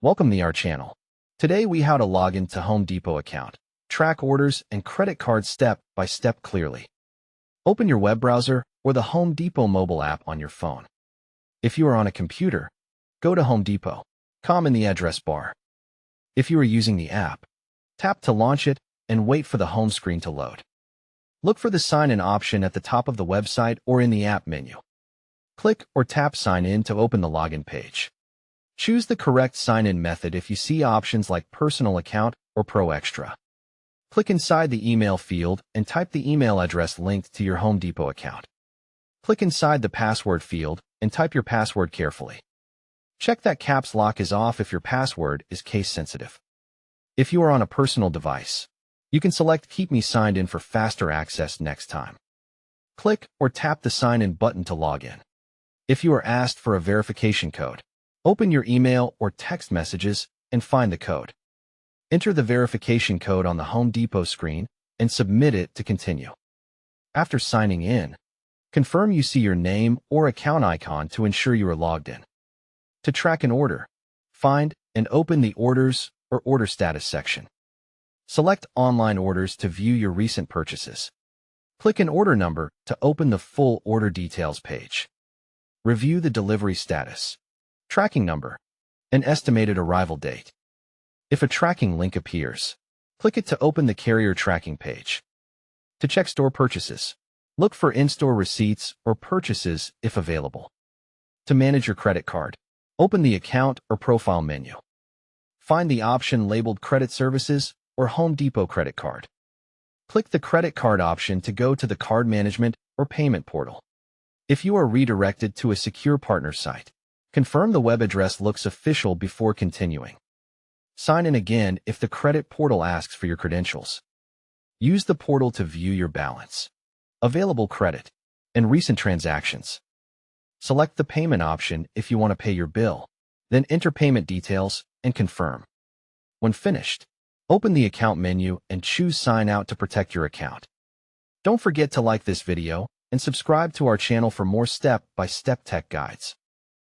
Welcome to our channel. Today we how to log into Home Depot account, track orders and credit card step by step clearly. Open your web browser or the Home Depot mobile app on your phone. If you are on a computer, go to Home Depot.com in the address bar. If you are using the app, tap to launch it and wait for the home screen to load. Look for the sign-in option at the top of the website or in the app menu. Click or tap Sign In to open the login page. Choose the correct sign-in method if you see options like Personal Account or Pro Extra. Click inside the email field and type the email address linked to your Home Depot account. Click inside the password field and type your password carefully. Check that caps lock is off if your password is case-sensitive. If you are on a personal device, you can select Keep Me Signed In for faster access next time. Click or tap the Sign In button to log in. If you are asked for a verification code, open your email or text messages and find the code. Enter the verification code on the Home Depot screen and submit it to continue. After signing in, confirm you see your name or account icon to ensure you are logged in. To track an order, find and open the Orders or Order Status section. Select Online Orders to view your recent purchases. Click an order number to open the full order details page. Review the delivery status, tracking number, and estimated arrival date. If a tracking link appears, click it to open the carrier tracking page. To check store purchases, look for in-store receipts or purchases if available. To manage your credit card, open the Account or Profile menu. Find the option labeled Credit Services or Home Depot Credit Card. Click the Credit Card option to go to the Card Management or Payment portal. If you are redirected to a secure partner site, confirm the web address looks official before continuing. Sign in again if the credit portal asks for your credentials. Use the portal to view your balance, available credit, and recent transactions. Select the payment option if you want to pay your bill, then enter payment details and confirm. When finished, open the account menu and choose Sign Out to protect your account. Don't forget to like this video and subscribe to our channel for more step-by-step tech guides.